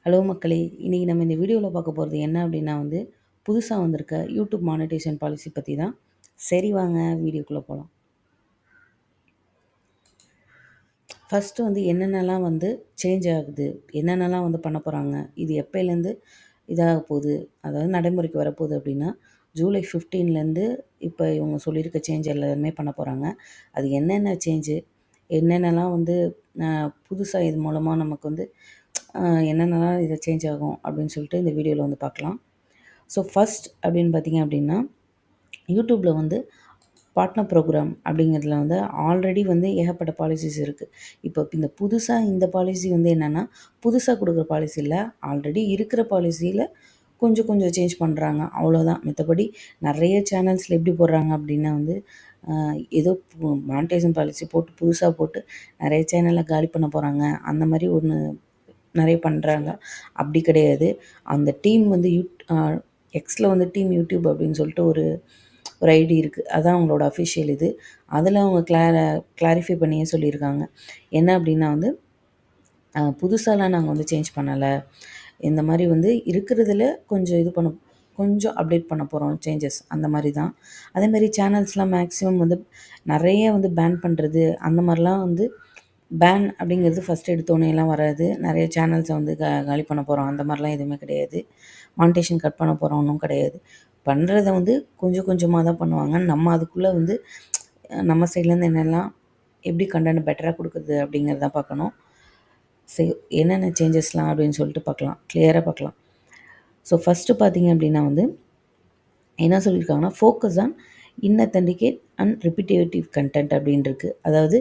Hello மக்களே! இன்னைக்கு நம்ம இந்த வீடியோல பார்க்க போறது என்ன அப்டின்னா புதுசா வந்திருக்க யூடியூப் மானிட்டைசேஷன் பாலிசி பத்தி தான். சரி வாங்க வீடியோக்குள்ள போலாம். ஃபர்ஸ்ட்டு என்னென்னலாம் சேஞ்ச் ஆகுது, என்னென்னலாம் பண்ண போறாங்க, இது எப்பயிலேருந்து இதாக போகுது, அதாவது நடைமுறைக்கு வரப்போகுது அப்டின்னா, ஜூலை 15லேருந்து இப்போ இவங்க சொல்லியிருக்க சேஞ்ச் எல்லாமே பண்ண போறாங்க. அது என்னென்ன சேஞ்சு, என்னென்னலாம் புதுசா இது மூலமா நமக்கு என்னென்னலாம் இது சேஞ்ச் ஆகும் அப்படின்னு சொல்லிட்டு இந்த வீடியோவில் பார்க்கலாம். ஸோ ஃபஸ்ட் அப்படின்னு பார்த்தீங்க அப்படின்னா, யூடியூப்பில் பார்ட்னர் ப்ரோக்ராம் அப்படிங்கிறதுல ஆல்ரெடி ஏகப்பட்ட பாலிசிஸ் இருக்குது. இப்போ இந்த புதுசாக இந்த பாலிசி என்னென்னா, புதுசாக கொடுக்குற பாலிசி இல்லை, ஆல்ரெடி இருக்கிற பாலிசியில் கொஞ்சம் கொஞ்சம் சேஞ்ச் பண்ணுறாங்க, அவ்வளோதான். மற்றபடி நிறைய சேனல்ஸில் எப்படி போடுறாங்க அப்படின்னா ஏதோ மானிட்டைசேஷன் பாலிசி போட்டு புதுசாக போட்டு நிறைய சேனலை காலி பண்ண போகிறாங்க, அந்த மாதிரி ஒன்று நிறைய பண்ணுறாங்க. அப்படி கிடையாது. அந்த டீம் எக்ஸில் டீம் யூடியூப் அப்படின்னு சொல்லிட்டு ஒரு ஒரு ஐடி இருக்குது. அதுதான் அவங்களோட அஃபிஷியல் இது. அதில் அவங்க கிளாரிஃபை பண்ணியே சொல்லியிருக்காங்க. என்ன அப்படின்னா புதுசாலாம் நாங்கள் சேஞ்ச் பண்ணலை, இந்த மாதிரி இருக்கிறதுல கொஞ்சம் கொஞ்சம் அப்டேட் பண்ண போகிறோம் சேஞ்சஸ், அந்த மாதிரி தான். அதேமாதிரி சேனல்ஸ்லாம் மேக்ஸிமம் நிறைய பேன் பண்ணுறது அந்த மாதிரிலாம் பேன் அப்படிங்கிறது ஃபஸ்ட் எடுத்தோடனேலாம் வராது. நிறைய சேனல்ஸை காலி பண்ண போகிறோம் அந்த மாதிரிலாம் எதுவுமே கிடையாது. மானிட்டைசேஷன் கட் பண்ண போகிறோம் கிடையாது. பண்ணுறத கொஞ்சம் கொஞ்சமாக தான் பண்ணுவாங்க. நம்ம அதுக்குள்ளே நம்ம சைட்லேருந்து என்னெல்லாம் எப்படி கண்டென்ட் பெட்டராக கொடுக்குறது அப்படிங்கிறத பார்க்கணும். சரி, என்னென்ன சேஞ்சஸ்லாம் அப்படின்னு சொல்லிட்டு பார்க்கலாம், கிளியராக பார்க்கலாம். ஸோ ஃபஸ்ட்டு பார்த்தீங்க அப்படின்னா என்ன சொல்லியிருக்காங்கன்னா, focus on inauthentic and repetitive content அப்படின்னு இருக்குது. அதாவது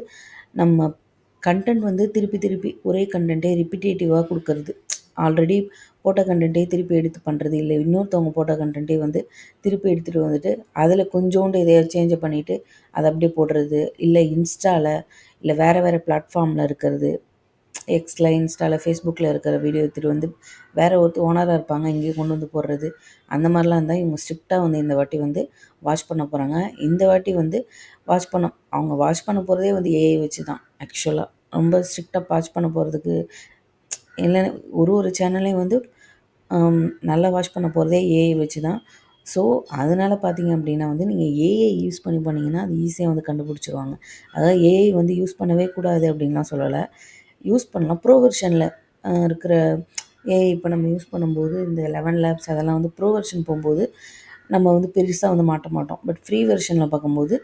நம்ம கண்டென்ட் திருப்பி திருப்பி ஒரே கண்டென்ட்டே ரிப்பிட்டேட்டிவாக கொடுக்கறது, ஆல்ரெடி போட்ட கண்டென்ட்டே திருப்பி எடுத்து பண்ணுறது, இல்லை இன்னொருத்தவங்க போட்ட கண்டென்ட்டே திருப்பி எடுத்துகிட்டு அதில் கொஞ்சோண்டு எதையாவது சேஞ்சை பண்ணிவிட்டு அதை அப்படியே போடுறது, இல்லை இன்ஸ்டாவில் இல்லை வேறு பிளாட்ஃபார்மில் இருக்கிறது, எக்ஸில், இன்ஸ்டாவில், ஃபேஸ்புக்கில் இருக்கிற வீடியோ எடுத்துகிட்டு வேறு ஒருத்தர் ஓனராக இருப்பாங்க இங்கேயே கொண்டு போடுறது, அந்த மாதிரிலாம் இருந்தால் இவங்க ஸ்ட்ரிக்டாக இந்த வாட்டி வாட்ச் பண்ண போகிறாங்க. இந்த வாட்டி அவங்க வாட்ச் பண்ண போகிறதே ஏஐ வச்சு தான். ஆக்சுவலாக ரொம்ப ஸ்ட்ரிக்டாக வாட்ச் பண்ண போகிறதுக்கு இல்லை, ஒரு சேனலையும் நல்லா வாட்ச் பண்ண போகிறதே ஏஐ வச்சு தான். ஸோ அதனால் பார்த்தீங்க அப்படின்னா நீங்கள் ஏஐ யூஸ் பண்ணிங்கன்னா அது ஈஸியாக கண்டுபிடிச்சிருவாங்க. அதாவது ஏஐ யூஸ் பண்ணவே கூடாது அப்படின்லாம் சொல்லலை, யூஸ் பண்ணலாம். ப்ரோ வெர்ஷனில் இருக்கிற ஏஐ இப்போ நம்ம யூஸ் பண்ணும்போது இந்த 11 லேப்ஸ் அதெல்லாம் ப்ரோ வெர்ஷன் போகும்போது நம்ம பெருசாக மாட்ட மாட்டோம். பட் ஃப்ரீ வெர்ஷனில் பார்க்கும்போது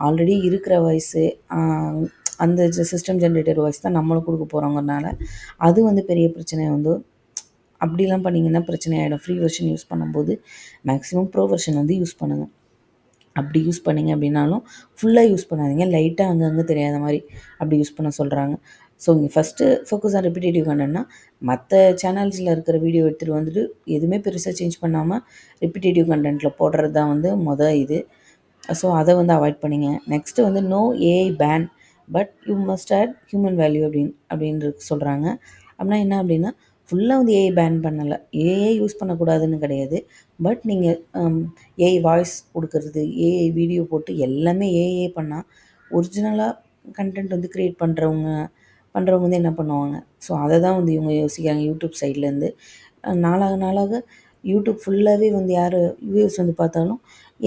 ஆல்ரெடி இருக்கிற வாய்ஸு, அந்த சிஸ்டம் ஜென்ரேட்டர் வாய்ஸ் தான் நம்மளும் கொடுக்க போகிறோங்கிறனால அது பெரிய பிரச்சனை அப்படிலாம் பண்ணிங்கன்னா பிரச்சனை ஆகிடும். ஃப்ரீ வெர்ஷன் யூஸ் பண்ணும்போது மேக்ஸிமம் ப்ரோ வெர்ஷன் யூஸ் பண்ணுங்கள். அப்படி யூஸ் பண்ணிங்க அப்படின்னாலும் ஃபுல்லாக யூஸ் பண்ணாதீங்க, லைட்டாக அங்கங்கே தெரியாத மாதிரி அப்படி யூஸ் பண்ண சொல்கிறாங்க. ஸோ இங்கே ஃபஸ்ட்டு ஃபோக்கஸ் ஆன் ரிப்பிட்டேட்டிவ் கண்டென்ட்னா மற்ற சேனல்ஸில் இருக்கிற வீடியோ எடுத்துகிட்டு எதுவுமே பெருசாக சேஞ்ச் பண்ணாமல் ரிப்பிட்டேட்டிவ் கண்டென்ட்டில் போடுறது தான் இது. ஸோ அதை அவாய்ட் பண்ணிங்க. Next no AI ban but you must add human value அப்படின்னு சொல்கிறாங்க. அப்படின்னா என்ன அப்படின்னா ஃபுல்லாக ஏஐ பேன் பண்ணலை, ஏஐ யூஸ் பண்ணக்கூடாதுன்னு கிடையாது. பட் நீங்கள் ஏஐ வாய்ஸ் கொடுக்கறது, ஏஐ வீடியோ போட்டு எல்லாமே ஏஐ பண்ணால் ஒரிஜினலாக கண்டென்ட் க்ரியேட் பண்ணுறவங்க என்ன பண்ணுவாங்க? ஸோ அதை தான் இவங்க யோசிக்கிறாங்க யூடியூப் சைட்லேருந்து. நாளாக நாளாக யூடியூப் ஃபுல்லாகவே யார் வியூஸ் பார்த்தாலும்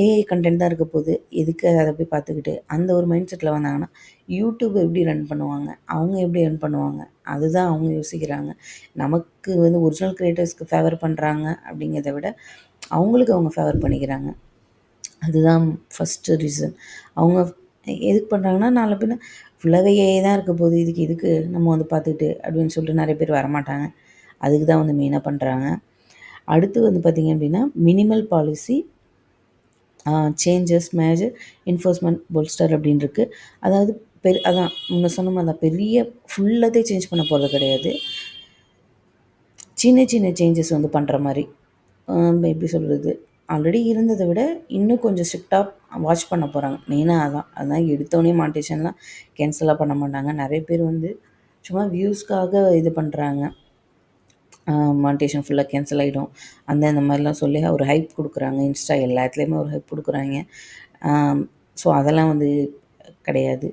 ஏஐ கண்டென்ட் தான் இருக்க போகுது, எதுக்கு அதை போய் பார்த்துக்கிட்டு அந்த ஒரு மைண்ட் செட்டில் வந்தாங்கன்னா யூடியூப் எப்படி ரன் பண்ணுவாங்க, அவங்க எப்படி ரன் பண்ணுவாங்க, அதுதான் அவங்க யோசிக்கிறாங்க. நமக்கு ஒரிஜினல் க்ரியேட்டர்ஸ்க்கு ஃபேவர் பண்ணுறாங்க அப்படிங்கிறத விட அவங்களுக்கு அவங்க ஃபேவர் பண்ணிக்கிறாங்க. அதுதான் ஃபஸ்ட்டு ரீசன். அவங்க எதுக்கு பண்ணுறாங்கன்னா, நாளை பின்ன ஃபுல்லாகவே ஏஐ தான் இருக்க போகுது, எதுக்கு நம்ம பார்த்துக்கிட்டு அப்படின்னு சொல்லிட்டு நிறைய பேர் வரமாட்டாங்க. அதுக்கு தான் மெயினாக பண்ணுறாங்க. அடுத்து பார்த்திங்க அப்படின்னா minimal policy changes major enforcement bolster அப்படின்னு இருக்குது. அதாவது அதான் முன்ன சொன்ன மாதிரி தான், பெரிய ஃபுல்லாகவே சேஞ்ச் பண்ண போகிறது கிடையாது, சின்ன சின்ன சேஞ்சஸ் பண்ணுற மாதிரி. எப்படி சொல்கிறது, ஆல்ரெடி இருந்ததை விட இன்னும் கொஞ்சம் ஸ்ட்ரிக்டாக வாட்ச் பண்ண போகிறாங்க. மெயினாக அதுதான் எடுத்தோடனே மானிட்டைசேஷன்லாம் கேன்சலாக பண்ண மாட்டாங்க. நிறைய பேர் சும்மா வியூஸ்க்காக இது பண்ணுறாங்க, மானிட்டைசேஷன் ஃபுல்லாக கேன்சல் ஆகிடும் அந்த மாதிரிலாம் சொல்லி ஒரு ஹைப் கொடுக்குறாங்க. இன்ஸ்டா எல்லாத்துலேயுமே ஒரு ஹைப் கொடுக்குறாங்க. ஸோ அதெல்லாம் கிடையாது.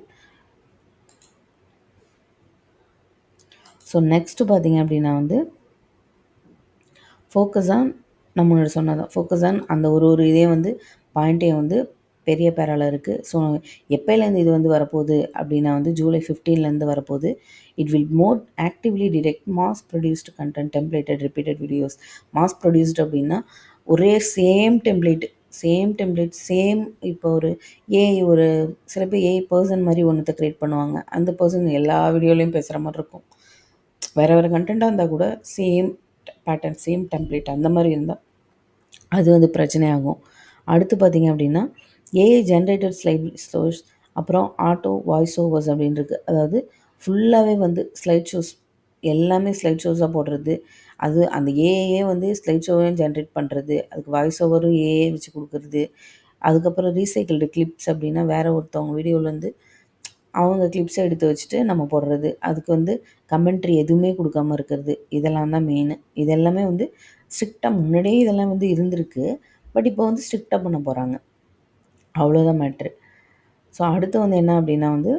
ஸோ நெக்ஸ்ட்டு பார்த்திங்க அப்படின்னா ஃபோக்கஸ் ஆன் நம்ம முன்னாடி சொன்னது தான். ஃபோக்கஸ் ஆன் அந்த ஒரு இதே வந்து பாயிண்ட்டே வந்து பெரிய பேரால இருக்குது. ஸோ எப்போலேருந்து இது வந்து வரப்போகுது அப்படின்னா வந்து ஜூலை 15லேருந்து வரப்போகுது. It will more actively detect mass produced content templated repeated videos. Mass produced அப்படின்னா ஒரே சேம் டெம்ப்ளேட் சேம். இப்போ ஒரு ஏஐ ஒரு சில பேர் ஏஐ பர்சன் மாதிரி ஒன்றத்தை க்ரியேட் பண்ணுவாங்க. அந்த பர்சன் எல்லா வீடியோலையும் பேசுகிற மாதிரி இருக்கும். வேறு வேறு கண்டென்ட்டாக இருந்தால் கூட சேம் பேட்டர்ன் சேம் டெம்ப்ளேட் அந்த மாதிரி இருந்தால் அது வந்து பிரச்சனையாகும். அடுத்து பார்த்திங்க அப்படின்னா ஏஐ ஜென்ரேட்டட் ஸ்லைட் ஷோஸ், அப்புறம் ஆட்டோ வாய்ஸ் ஓவர்ஸ் அப்படின்னு இருக்குது. அதாவது ஃபுல்லாகவே வந்து ஸ்லைட் ஷோஸ், எல்லாமே ஸ்லைட் ஷோஸாக போடுறது. அது அந்த ஏஐயே வந்து ஸ்லைட் ஷோவையும் ஜென்ரேட் பண்ணுறது, அதுக்கு வாய்ஸ் ஓவரும் ஏஐ வச்சு கொடுக்குறது. அதுக்கப்புறம் ரீசைக்கிள்டு கிளிப்ஸ் அப்படின்னா வேறு ஒருத்தவங்க வீடியோவிலேருந்து அவங்க கிளிப்ஸை எடுத்து வச்சுட்டு நம்ம போடுறது. அதுக்கு வந்து கமெண்ட்ரி எதுவுமே கொடுக்காம இருக்கிறது. இதெல்லாம் தான் மெயினு. இதெல்லாமே வந்து ஸ்ட்ரிக்டாக முன்னாடியே இதெல்லாம் வந்து இருந்திருக்கு. பட் இப்போ வந்து ஸ்ட்ரிக்டாக பண்ண போகிறாங்க. அவ்வளோதான் மேட்ரு. ஸோ அடுத்து வந்து என்ன அப்படின்னா வந்து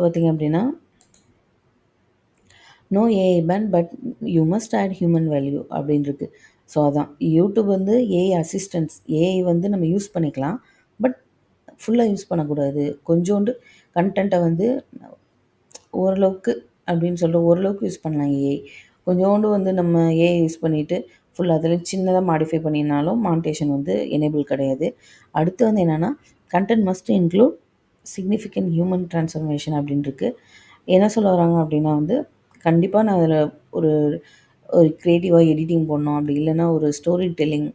பார்த்திங்க அப்படின்னா no AI ban but you must add human value அப்படின்னு இருக்கு. ஸோ அதான் யூடியூப் வந்து ஏஐ அசிஸ்டன்ஸ், ஏஐ வந்து நம்ம யூஸ் பண்ணிக்கலாம். பட் ஃபுல்லாக யூஸ் பண்ணக்கூடாது. கொஞ்சோண்டு கண்டென்ட்டை வந்து ஓரளவுக்கு அப்படின்னு சொல்லிட்டு ஓரளவுக்கு யூஸ் பண்ணலாம் ஏஐ. கொஞ்சோண்டு வந்து நம்ம ஏஐ யூஸ் பண்ணிவிட்டு ஃபுல் அதில் சின்னதாக மாடிஃபை பண்ணினாலும் மானிட்டேஷன் வந்து எனேபிள் கிடையாது. அடுத்து வந்து என்னென்னா content must include significant human transformation அப்படின்னு இருக்கு. என்ன சொல்ல வராங்க அப்படின்னா வந்து கண்டிப்பாக நான் அதில் ஒரு ஒரு க்ரியேட்டிவாக எடிட்டிங் பண்ணணும், அப்படி இல்லைன்னா ஒரு ஸ்டோரி டெல்லிங்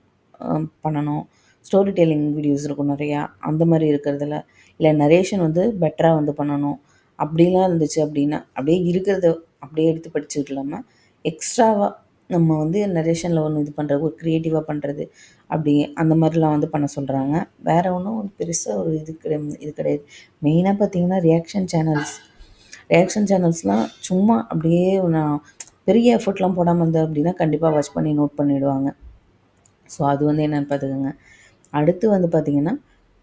பண்ணணும். ஸ்டோரி டெல்லிங் வீடியோஸ் இருக்கும் நிறையா, அந்த மாதிரி இருக்கிறதுல இல்லை நரேஷன் வந்து பெட்டராக வந்து பண்ணணும். அப்படிலாம் இருந்துச்சு அப்படின்னா அப்படியே இருக்கிறத அப்படியே எடுத்து படிச்சுட்டு இல்லாமல் எக்ஸ்ட்ராவாக நம்ம வந்து நரேஷனில் ஒன்று இது பண்ணுறது, ஒரு க்ரியேட்டிவாக பண்ணுறது, அப்படி அந்த மாதிரிலாம் வந்து பண்ண சொல்கிறாங்க. வேறு ஒன்றும் பெருசாக ஒரு இது கிடையாது. மெயினாக பார்த்திங்கன்னா ரியாக்ஷன் சேனல்ஸ்லாம் சும்மா அப்படியே நான் பெரிய எஃபர்ட்லாம் போடாமல் இருந்தேன் அப்படின்னா கண்டிப்பாக வாட்ச் பண்ணி நோட் பண்ணிவிடுவாங்க. ஸோ அது வந்து என்னென்னு பார்த்துக்கோங்க. அடுத்து வந்து பார்த்திங்கன்னா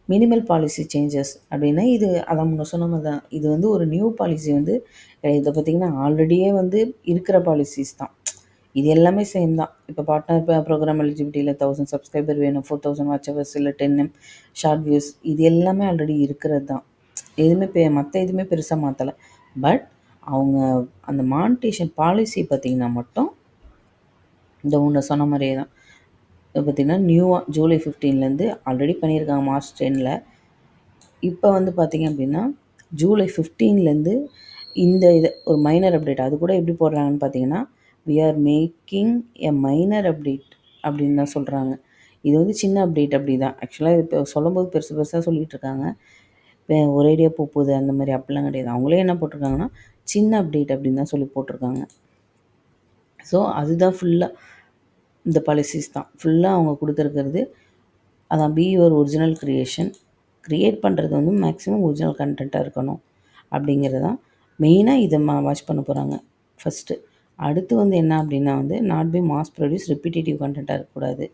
மினிமல் பாலிசி சேஞ்சஸ் அப்படின்னா இது அதான் முன்ன சொன்ன மாதிரி தான். இது வந்து ஒரு நியூ பாலிசி வந்து இதை பார்த்திங்கன்னா ஆல்ரெடியே வந்து இருக்கிற பாலிசிஸ் தான். இது எல்லாமே சேம் தான். இப்போ பார்ட்னர் ப்ரோக்ராம் எலிஜிபிலிட்டியில் 1000 சப்ஸ்கிரைபர் வேணும், 4000 வாட்ச் ஹவர்ஸ் இல்லை 10M ஷார்ட் வியூஸ், இது எல்லாமே ஆல்ரெடி இருக்கிறது தான். எதுவுமே மற்ற எதுவுமே பெருசாக மாற்றலை. பட் அவங்க அந்த மானிட்டேஷன் பாலிசி பார்த்திங்கன்னா மட்டும் இந்த ஒன்று சொன்ன மாதிரியே தான். இப்போ பார்த்திங்கன்னா நியூவாக ஜூலை 15லேருந்து ஆல்ரெடி பண்ணியிருக்காங்க மார்ச் 10ல். இப்போ வந்து பார்த்திங்க அப்படின்னா ஜூலை 15லேருந்து இந்த இது ஒரு மைனர் அப்டேட். அது கூட எப்படி போடுறாங்கன்னு பார்த்தீங்கன்னா we are making a minor update அப்படின்னு தான் சொல்கிறாங்க. இது வந்து சின்ன அப்டேட் அப்படி தான். ஆக்சுவலாக இப்போ சொல்லும்போது பெருசாக சொல்லிகிட்டு இருக்காங்க. இப்போ ஒரேடியாக போகுது அந்த மாதிரி அப்படிலாம் கிடையாது. அவங்களே என்ன போட்டிருக்காங்கன்னா சின்ன அப்டேட் அப்படின்னு தான் சொல்லி போட்டிருக்காங்க. ஸோ அதுதான் ஃபுல்லாக இந்த பாலிசிஸ் தான் ஃபுல்லாக அவங்க கொடுத்துருக்கிறது. அதான் பி யுவர் ஒரிஜினல் க்ரியேட் பண்ணுறது வந்து மேக்ஸிமம் ஒரிஜினல் கண்டென்ட்டாக இருக்கணும் அப்படிங்கிறது தான் மெயினாக இதை வாட்ச் பண்ண போகிறாங்க ஃபஸ்ட்டு. அடுத்து வந்து என்ன அப்படின்னா வந்து not by mass produce repetitive கண்டென்ட்டாக இருக்கக்கூடாது.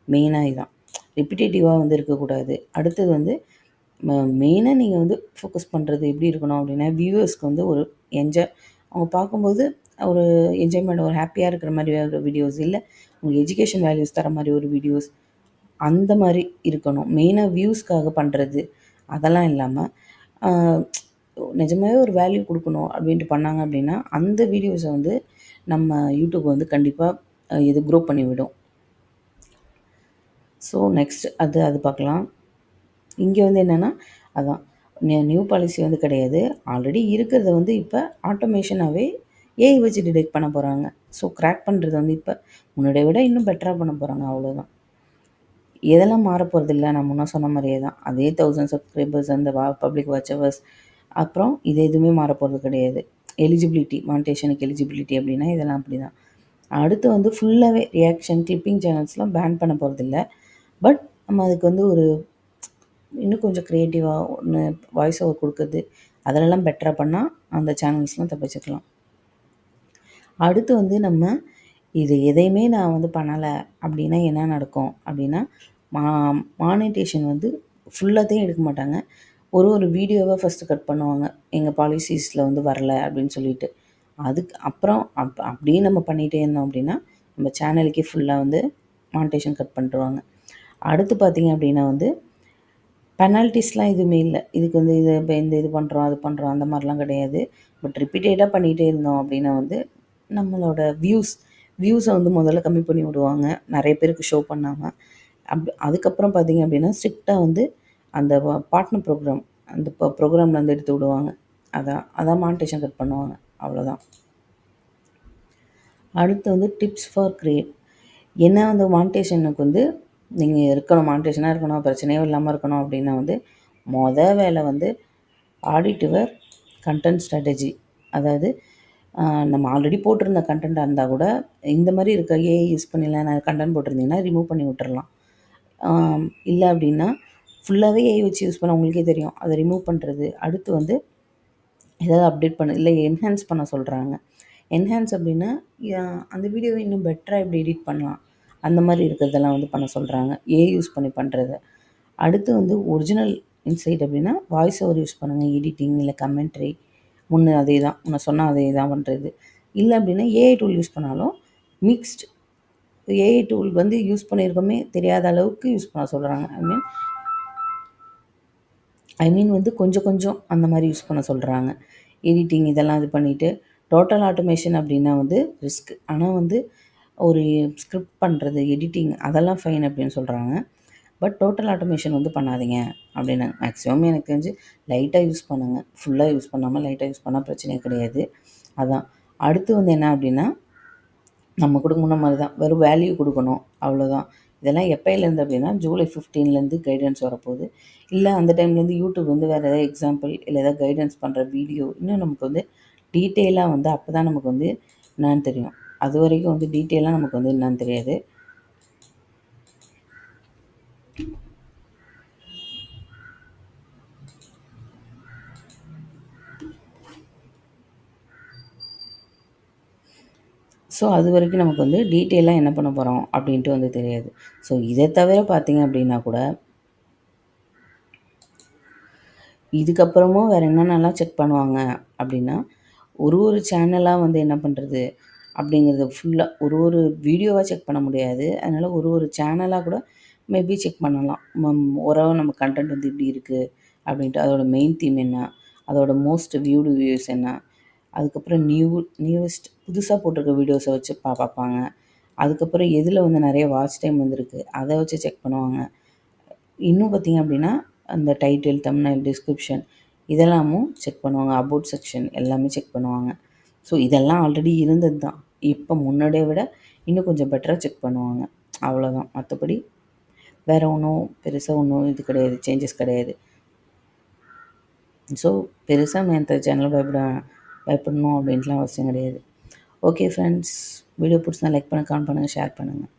மெயினாக இதுதான் ரிப்பீட்டேட்டிவாக வந்து இருக்கக்கூடாது. அடுத்தது வந்து மெயினாக நீங்கள் வந்து ஃபோக்கஸ் பண்ணுறது எப்படி இருக்கணும் அப்படின்னா வியூவர்ஸ்க்கு வந்து ஒரு அவங்க பார்க்கும்போது ஒரு என்ஜாய்மெண்ட், ஒரு ஹாப்பியாக இருக்கிற மாதிரி ஒரு வீடியோஸ், இல்லை உங்களுக்கு எஜுகேஷன் வேல்யூஸ் தர மாதிரி ஒரு வீடியோஸ், அந்த மாதிரி இருக்கணும். மெயினாக வியூஸ்க்காக பண்ணுறது அதெல்லாம் இல்லாமல் நிஜமாகவே ஒரு வேல்யூ கொடுக்கணும் அப்படின்ட்டு பண்ணாங்க அப்படின்னா அந்த வீடியோஸை வந்து நம்ம யூடியூப் வந்து கண்டிப்பாக இது க்ரோ பண்ணி விடும். ஸோ நெக்ஸ்ட் அது பார்க்கலாம். இங்கே வந்து என்னென்னா அதான் நியூ பாலிசி வந்து கிடையாது. ஆல்ரெடி இருக்கிறத வந்து இப்போ ஆட்டோமேஷனாகவே ஏஐ வச்சு டிடெக்ட் பண்ண போகிறாங்க. ஸோ க்ராக் பண்ணுறது வந்து இப்போ முன்னாடியை விட இன்னும் பெட்டராக பண்ண போகிறாங்க. அவ்வளோதான். எதெல்லாம் மாற போகிறதில்ல, நான் முன்னே சொன்ன மாதிரியே தான். அதே 1000 சப்ஸ்கிரைபர்ஸ், அந்த பப்ளிக் வாட்ச் ஹவர்ஸ், அப்புறம் இது எதுவுமே மாற போகிறது கிடையாது. எலிஜிபிலிட்டி, மானிட்டேஷனுக்கு எலிஜிபிலிட்டி அப்படின்னா இதெல்லாம் அப்படி தான். அடுத்து வந்து ஃபுல்லாகவே ரியாக்ஷன் கிளிப்பிங் சேனல்ஸ்லாம் பேன் பண்ண போகிறதில்ல. பட் நம்ம அதுக்கு வந்து ஒரு இன்னும் கொஞ்சம் க்ரியேட்டிவாக ஒன்று வாய்ஸ் ஓவர் கொடுக்குறது, அதிலெல்லாம் பெட்டராக பண்ணால் அந்த சேனல்ஸ்லாம் தப்பிச்சுக்கலாம். அடுத்து வந்து நம்ம இது எதையுமே நான் வந்து பண்ணலை அப்படின்னா என்ன நடக்கும் அப்படின்னா மானிட்டேஷன் வந்து ஃபுல்லாத்தையும் எடுக்க மாட்டாங்க. ஒரு வீடியோவாக ஃபஸ்ட்டு கட் பண்ணுவாங்க, எங்கள் பாலிசிஸில் வந்து வரலை அப்படின்னு சொல்லிட்டு. அதுக்கு அப்புறம் அப்படியே நம்ம பண்ணிகிட்டே இருந்தோம் அப்படின்னா நம்ம சேனலுக்கே ஃபுல்லாக வந்து மானிட்டேஷன் கட் பண்ணிருவாங்க. அடுத்து பார்த்தீங்க அப்படின்னா வந்து பெனால்டிஸ்லாம் எதுவுமே இல்ல. இதுக்கு வந்து இது இப்ப இந்த இது பண்ணுறோம், அது பண்ணுறோம் அந்த மாரிலாம் கிடையாது. பட் ரிப்பீட்டடா பண்ணிகிட்டே இருந்தோம் அப்படின்னா வந்து நம்மளோட வியூஸ வந்து முதல்ல கம்மி பண்ணி விடுவாங்க. நெறைய பேருக்கு ஷோ பண்ணாம. அதுக்கப்புறம் பார்த்தீங்க அப்படின்னா, ஸ்ட்ரிக்ட்டா வந்து அந்த பார்ட்னர் ப்ரோகிராம் அந்த ப்ரோகிராம்லேருந்து எடுத்து விடுவாங்க. அதான் அதான் மானிட்டேஷன் கட் பண்ணுவாங்க. அவ்வளோதான். அடுத்து வந்து டிப்ஸ் ஃபார் கிரியேட். ஏன்னா அந்த மானிட்டேஷனுக்கு வந்து நீங்கள் இருக்கணும், மானிட்டேஷனாக இருக்கணும், பிரச்சனையே இல்லாமல் இருக்கணும் அப்படின்னா வந்து வேலை வந்து ஆடிட் யுவர் கன்டென்ட் ஸ்ட்ராட்டஜி. அதாவது நம்ம ஆல்ரெடி போட்டிருந்த கன்டென்ட்டாக இருந்தால் கூட இந்த மாதிரி இருக்க ஏஐ யூஸ் பண்ணிலாம் நான் கன்டென்ட் போட்டிருந்தீங்கன்னா ரிமூவ் பண்ணி விட்டுறலாம். இல்லை அப்படின்னா ஃபுல்லாகவே ஏஐ வச்சு யூஸ் பண்ண உங்களுக்கே தெரியும். அதை ரிமூவ் பண்ணுறது. அடுத்து வந்து ஏதாவது அப்டேட் பண்ண இல்லை என்ஹான்ஸ் பண்ண சொல்கிறாங்க. என்ஹான்ஸ் அப்படின்னா அந்த வீடியோவை இன்னும் பெட்டராக எப்படி எடிட் பண்ணலாம் அந்த மாதிரி இருக்கிறதெல்லாம் வந்து பண்ண சொல்கிறாங்க, ஏஐ யூஸ் பண்ணி பண்ணுறத. அடுத்து வந்து ஒரிஜினல் இன்சைட் அப்படின்னா வாய்ஸ் ஓவர் யூஸ் பண்ணுங்கள், எடிட்டிங் இல்லை கமெண்ட்ரி. அதே தான் முன்ன சொன்னால் அதே தான் பண்ணுறது. இல்லை அப்படின்னா ஏஐ டூல் யூஸ் பண்ணாலும் மிக்ஸ்ட் ஏஐ டூல் வந்து யூஸ் பண்ணியிருக்கோமே தெரியாத அளவுக்கு யூஸ் பண்ண சொல்கிறாங்க. ஐ மீன் வந்து கொஞ்சம் கொஞ்சம் அந்த மாதிரி யூஸ் பண்ண சொல்கிறாங்க. எடிட்டிங் இதெல்லாம் இது பண்ணிவிட்டு டோட்டல் ஆட்டோமேஷன் அப்படின்னா வந்து ரிஸ்க். ஆனால் வந்து ஒரு ஸ்கிரிப்ட் பண்ணுறது, எடிட்டிங் அதெல்லாம் ஃபைன் அப்படின்னு சொல்கிறாங்க. பட் டோட்டல் ஆட்டோமேஷன் வந்து பண்ணாதீங்க அப்படின்னு. மேக்ஸிமம் எனக்கு தெரிஞ்சு லைட்டாக யூஸ் பண்ணுங்கள். ஃபுல்லாக யூஸ் பண்ணாமல் லைட்டாக யூஸ் பண்ணால் பிரச்சனையே கிடையாது. அதான். அடுத்து வந்து என்ன அப்படின்னா நம்ம கொடுக்கணுன மாதிரி தான் வெறும் வேல்யூ கொடுக்கணும் அவ்வளோதான். இதெல்லாம் எப்போயிலேருந்து அப்படின்னா ஜூலை 15லேருந்து கைடன்ஸ் வரப்போகுது. இல்லை அந்த டைம்லேருந்து யூடியூப் வந்து வேறு ஏதாவது எக்ஸாம்பிள் இல்லை ஏதாவது கைடன்ஸ் பண்ணுற வீடியோ இன்னும் நமக்கு வந்து டீட்டெயிலாக வந்து அப்போ தான் நமக்கு வந்து என்னான்னு தெரியும். அது வரைக்கும் வந்து டீட்டெயிலாக நமக்கு வந்து என்னான்னு தெரியாது. ஸோ அது வரைக்கும் நமக்கு வந்து டீட்டெயிலாக என்ன பண்ண போகிறோம் அப்படின்ட்டு வந்து தெரியாது. ஸோ இதை தவிர பார்த்தீங்க அப்படின்னா கூட இதுக்கப்புறமும் வேறு என்னென்னலாம் செக் பண்ணுவாங்க அப்படின்னா, ஒரு சேனலாக வந்து என்ன பண்ணுறது அப்படிங்கிறது ஃபுல்லாக ஒரு வீடியோவாக செக் பண்ண முடியாது. அதனால் ஒரு சேனலாக கூட மேபி செக் பண்ணலாம். ஓவரால் நம்ம கன்டென்ட் வந்து இப்படி இருக்குது அப்படின்ட்டு. அதோட மெயின் தீம் என்ன? அதோட மோஸ்ட் வியூடு வியூஸ் என்ன? அதுக்கப்புறம் நியூவஸ்ட் புதுசாக போட்டிருக்க வீடியோஸை வச்சு பார்ப்பாங்க. அதுக்கப்புறம் எதில் வந்து நிறைய வாட்ச் டைம் வந்திருக்கு அதை வச்சு செக் பண்ணுவாங்க. இன்னும் பார்த்தீங்க அப்படின்னா அந்த டைட்டில், தம்ப்நெயில், டிஸ்கிரிப்ஷன் இதெல்லாமும் செக் பண்ணுவாங்க. அபவுட் செக்ஷன் எல்லாமே செக் பண்ணுவாங்க. ஸோ இதெல்லாம் ஆல்ரெடி இருந்தது தான். இப்போ முன்னாடியை விட இன்னும் கொஞ்சம் பெட்டராக செக் பண்ணுவாங்க. அவ்வளோதான். மற்றபடி வேறு ஒன்றும் பெருசாக ஒன்றும் இது கிடையாது, சேஞ்சஸ் கிடையாது. ஸோ பெருசாக மற்ற சேனல் பயப்படணும் அப்படின்ட்டுலாம் அவசியம் கிடையாது. ஓகே ஃப்ரெண்ட்ஸ், வீடியோ பிடிச்சிருந்தா லைக் பண்ணுங்கள், கமெண்ட் பண்ணுங்கள், ஷேர் பண்ணுங்கள்.